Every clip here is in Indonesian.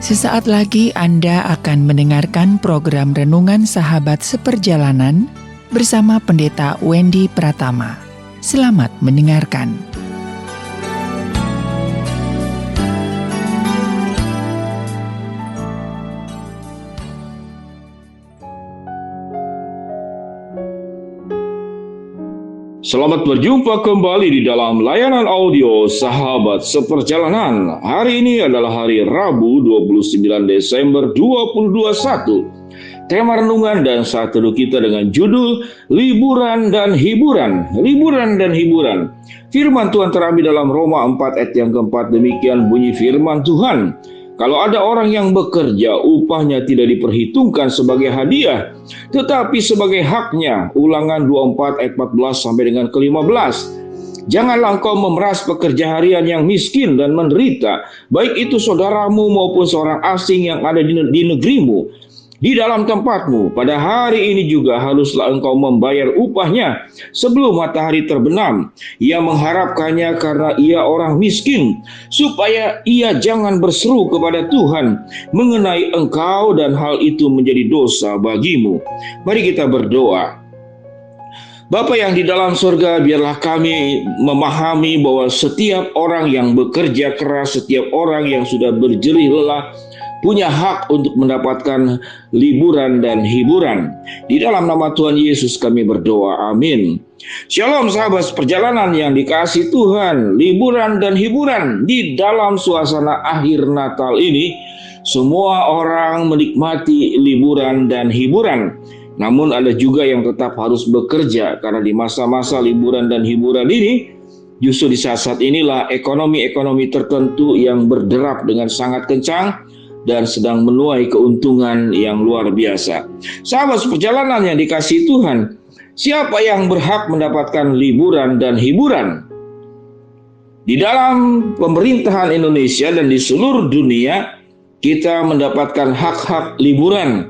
Sesaat lagi Anda akan mendengarkan program Renungan Sahabat Seperjalanan bersama Pendeta Wendy Pratama. Selamat mendengarkan. Selamat berjumpa kembali di dalam layanan audio Sahabat Seperjalanan. Hari ini adalah hari Rabu 29 Desember 2021. Tema renungan dan saat teduh kita dengan judul Liburan dan Hiburan. Liburan dan Hiburan. Firman Tuhan terambil dalam Roma 4 ayat yang keempat. Demikian bunyi firman Tuhan. Kalau ada orang yang bekerja, upahnya tidak diperhitungkan sebagai hadiah, tetapi sebagai haknya. Ulangan 24 ayat 14 sampai dengan ke-15. Janganlah engkau memeras pekerja harian yang miskin dan menderita, baik itu saudaramu maupun seorang asing yang ada di negerimu, di dalam tempatmu. Pada hari ini juga haruslah engkau membayar upahnya sebelum matahari terbenam. Ia mengharapkannya karena ia orang miskin, supaya ia jangan berseru kepada Tuhan mengenai engkau dan hal itu menjadi dosa bagimu. Mari kita berdoa. Bapa yang di dalam surga, biarlah kami memahami bahwa setiap orang yang bekerja keras, setiap orang yang sudah berjerih lelah, punya hak untuk mendapatkan liburan dan hiburan. Di dalam nama Tuhan Yesus kami berdoa, amin. Shalom sahabat perjalanan yang dikasihi Tuhan. Liburan dan hiburan di dalam suasana akhir Natal ini, semua orang menikmati liburan dan hiburan. Namun ada juga yang tetap harus bekerja, karena di masa-masa liburan dan hiburan ini, justru di saat-saat inilah ekonomi-ekonomi tertentu yang berderap dengan sangat kencang dan sedang menuai keuntungan yang luar biasa. Sahabat perjalanan yang dikasihi Tuhan, siapa yang berhak mendapatkan liburan dan hiburan? Di dalam pemerintahan Indonesia dan di seluruh dunia, kita mendapatkan hak-hak liburan.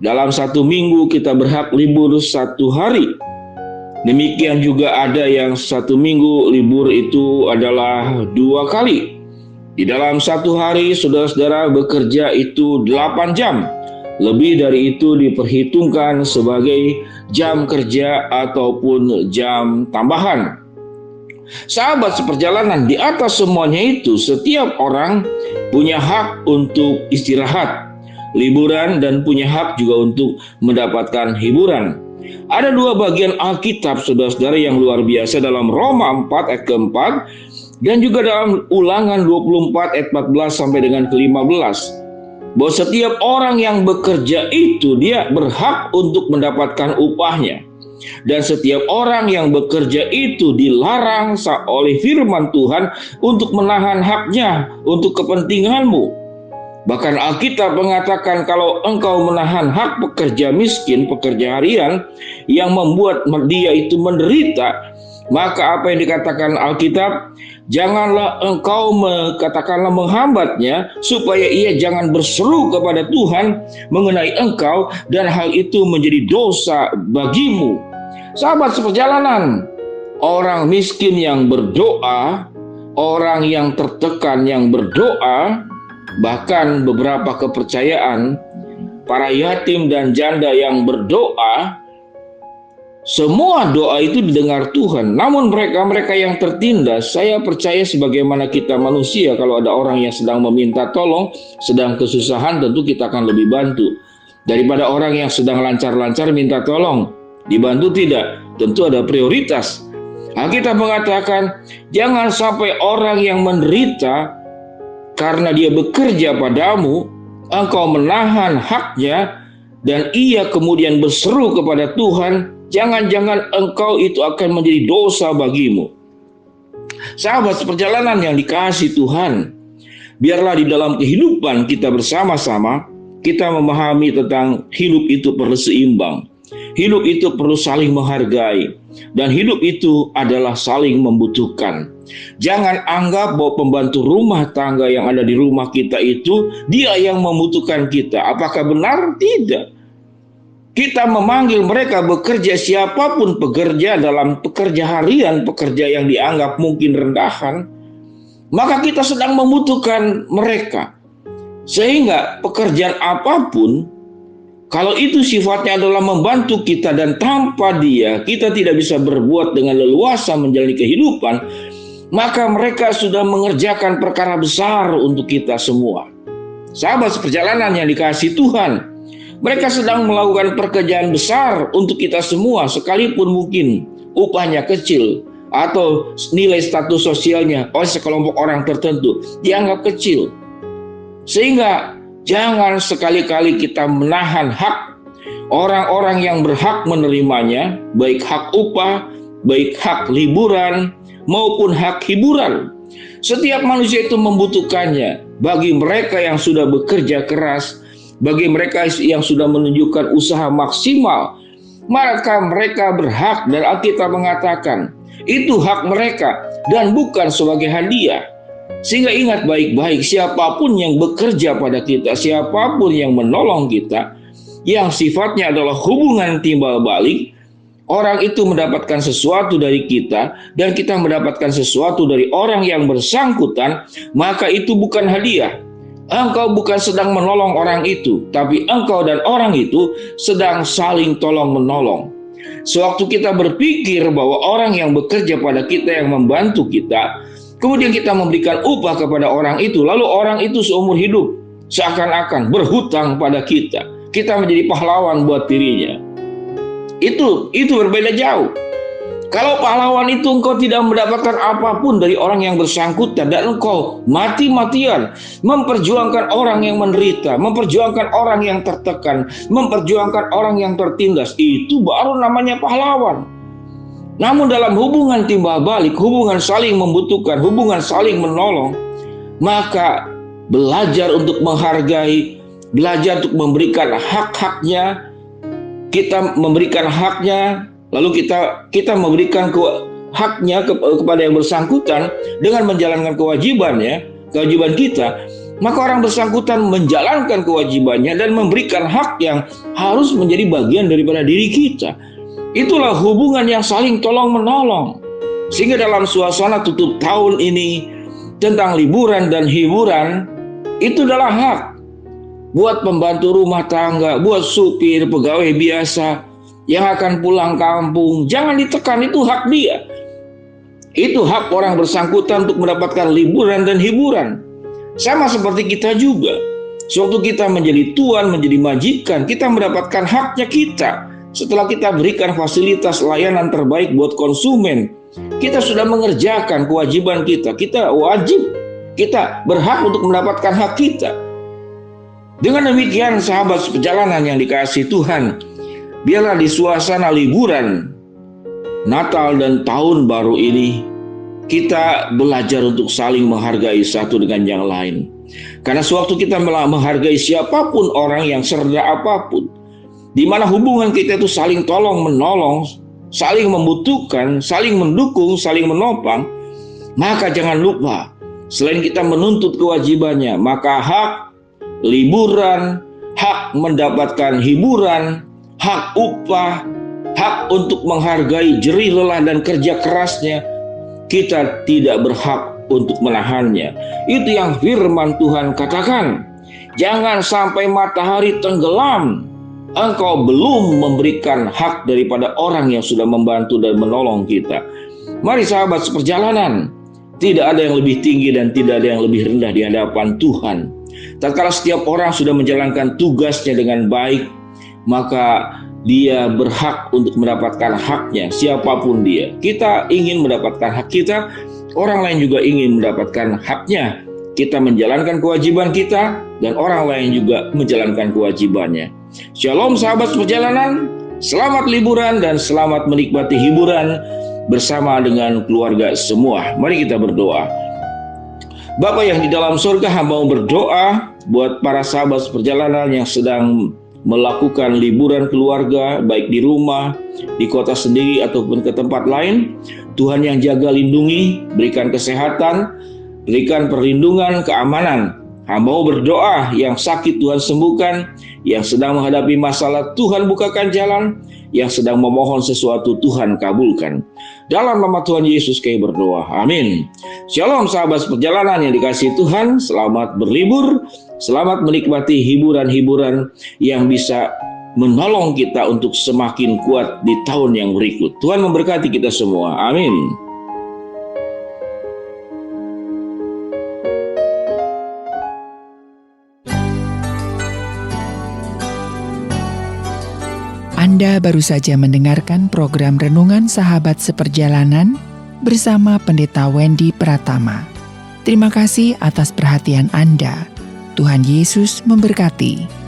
Dalam satu minggu kita berhak libur satu hari. Demikian juga ada yang satu minggu libur itu adalah 2 kali. Di dalam satu hari, saudara-saudara bekerja itu 8 jam. Lebih dari itu diperhitungkan sebagai jam kerja ataupun jam tambahan. Sahabat seperjalanan, di atas semuanya itu, setiap orang punya hak untuk istirahat, liburan, dan punya hak juga untuk mendapatkan hiburan. Ada 2 bagian Alkitab, saudara-saudara, yang luar biasa dalam Roma 4 ayat keempat, dan juga dalam Ulangan 24 ayat 14 sampai dengan ke-15. Bahwa setiap orang yang bekerja itu dia berhak untuk mendapatkan upahnya. Dan setiap orang yang bekerja itu dilarang oleh firman Tuhan untuk menahan haknya untuk kepentinganmu. Bahkan Alkitab mengatakan kalau engkau menahan hak pekerja miskin, pekerja harian yang membuat dia itu menderita, maka apa yang dikatakan Alkitab? Janganlah engkau menghambatnya supaya ia jangan berseru kepada Tuhan mengenai engkau dan hal itu menjadi dosa bagimu. Sahabat seperjalanan, orang miskin yang berdoa, orang yang tertekan yang berdoa, bahkan beberapa kepercayaan para yatim dan janda yang berdoa, semua doa itu didengar Tuhan. Namun mereka yang tertindas, saya percaya sebagaimana kita manusia, kalau ada orang yang sedang meminta tolong, sedang kesusahan, tentu kita akan lebih bantu daripada orang yang sedang lancar-lancar minta tolong. Dibantu tidak, tentu ada prioritas. Alkitab mengatakan jangan sampai orang yang menderita karena dia bekerja padamu, engkau menahan haknya dan ia kemudian berseru kepada Tuhan. Jangan-jangan engkau itu akan menjadi dosa bagimu. Sahabat seperjalanan yang dikasihi Tuhan, biarlah di dalam kehidupan kita bersama-sama, kita memahami tentang hidup itu perlu seimbang. Hidup itu perlu saling menghargai. Dan hidup itu adalah saling membutuhkan. Jangan anggap bahwa pembantu rumah tangga yang ada di rumah kita itu, dia yang membutuhkan kita. Apakah benar? Tidak. Kita memanggil mereka bekerja, siapapun pekerja dalam pekerja harian, pekerja yang dianggap mungkin rendahan, maka kita sedang membutuhkan mereka. Sehingga pekerjaan apapun, kalau itu sifatnya adalah membantu kita dan tanpa dia kita tidak bisa berbuat dengan leluasa menjalani kehidupan, maka mereka sudah mengerjakan perkara besar untuk kita semua. Sahabat seperjalanan yang dikasihi Tuhan, mereka sedang melakukan pekerjaan besar untuk kita semua, sekalipun mungkin upahnya kecil atau nilai status sosialnya oleh sekelompok orang tertentu dianggap kecil. Sehingga jangan sekali-kali kita menahan hak orang-orang yang berhak menerimanya, baik hak upah, baik hak liburan, maupun hak hiburan. Setiap manusia itu membutuhkannya. Bagi mereka yang sudah bekerja keras, bagi mereka yang sudah menunjukkan usaha maksimal, maka mereka berhak, dan Alkitab mengatakan itu hak mereka dan bukan sebagai hadiah. Sehingga ingat baik-baik, siapapun yang bekerja pada kita, siapapun yang menolong kita, yang sifatnya adalah hubungan timbal balik, orang itu mendapatkan sesuatu dari kita dan kita mendapatkan sesuatu dari orang yang bersangkutan, maka itu bukan hadiah. Engkau bukan sedang menolong orang itu, tapi engkau dan orang itu sedang saling tolong menolong. Sewaktu kita berpikir bahwa orang yang bekerja pada kita, yang membantu kita, kemudian kita memberikan upah kepada orang itu, lalu orang itu seumur hidup seakan-akan berhutang pada kita. Kita menjadi pahlawan buat dirinya. Itu berbeda jauh. Kalau pahlawan itu engkau tidak mendapatkan apapun dari orang yang bersangkutan, dan engkau mati-matian memperjuangkan orang yang menderita, memperjuangkan orang yang tertekan, memperjuangkan orang yang tertindas, itu baru namanya pahlawan. Namun dalam hubungan timbal balik, hubungan saling membutuhkan, hubungan saling menolong, maka belajar untuk menghargai, belajar untuk memberikan hak-haknya. Kita memberikan haknya, lalu kita memberikan haknya kepada yang bersangkutan dengan menjalankan kewajiban kita, maka orang bersangkutan menjalankan kewajibannya dan memberikan hak yang harus menjadi bagian daripada diri kita. Itulah hubungan yang saling tolong menolong. Sehingga dalam suasana tutup tahun ini tentang liburan dan hiburan, itu adalah hak. Buat pembantu rumah tangga, buat supir, pegawai biasa yang akan pulang kampung, jangan ditekan, itu hak dia. Itu hak orang bersangkutan untuk mendapatkan liburan dan hiburan. Sama seperti kita juga. Sewaktu kita menjadi tuan, menjadi majikan, kita mendapatkan haknya kita. Setelah kita berikan fasilitas layanan terbaik buat konsumen, kita sudah mengerjakan kewajiban kita. Kita wajib, kita berhak untuk mendapatkan hak kita. Dengan demikian, sahabat seperjalanan yang dikasihi Tuhan, biarlah di suasana liburan Natal dan Tahun Baru ini kita belajar untuk saling menghargai satu dengan yang lain. Karena sewaktu kita menghargai siapapun orang yang serendah apapun, di mana hubungan kita itu saling tolong menolong, saling membutuhkan, saling mendukung, saling menopang, maka jangan lupa, selain kita menuntut kewajibannya, maka hak liburan, hak mendapatkan hiburan, hak upah, hak untuk menghargai jerih lelah dan kerja kerasnya, kita tidak berhak untuk menahannya. Itu yang firman Tuhan katakan. Jangan sampai matahari tenggelam, engkau belum memberikan hak daripada orang yang sudah membantu dan menolong kita. Mari sahabat seperjalanan, tidak ada yang lebih tinggi dan tidak ada yang lebih rendah di hadapan Tuhan. Tatkala setiap orang sudah menjalankan tugasnya dengan baik, maka dia berhak untuk mendapatkan haknya, siapapun dia. Kita ingin mendapatkan hak kita, orang lain juga ingin mendapatkan haknya. Kita menjalankan kewajiban kita, dan orang lain juga menjalankan kewajibannya. Shalom sahabat seperjalanan, selamat liburan dan selamat menikmati hiburan bersama dengan keluarga semua. Mari kita berdoa. Bapa yang di dalam surga, hamba mau berdoa buat para sahabat seperjalanan yang sedang melakukan liburan keluarga, baik di rumah, di kota sendiri ataupun ke tempat lain. Tuhan yang jaga, lindungi, berikan kesehatan, berikan perlindungan, keamanan. Hamba mau berdoa yang sakit Tuhan sembuhkan, yang sedang menghadapi masalah Tuhan bukakan jalan, yang sedang memohon sesuatu Tuhan kabulkan. Dalam nama Tuhan Yesus kami berdoa. Amin. Shalom sahabat perjalanan yang dikasihi Tuhan. Selamat berlibur. Selamat menikmati hiburan-hiburan yang bisa menolong kita untuk semakin kuat di tahun yang berikut. Tuhan memberkati kita semua. Amin. Anda baru saja mendengarkan program Renungan Sahabat Seperjalanan bersama Pendeta Wendy Pratama. Terima kasih atas perhatian Anda. Tuhan Yesus memberkati.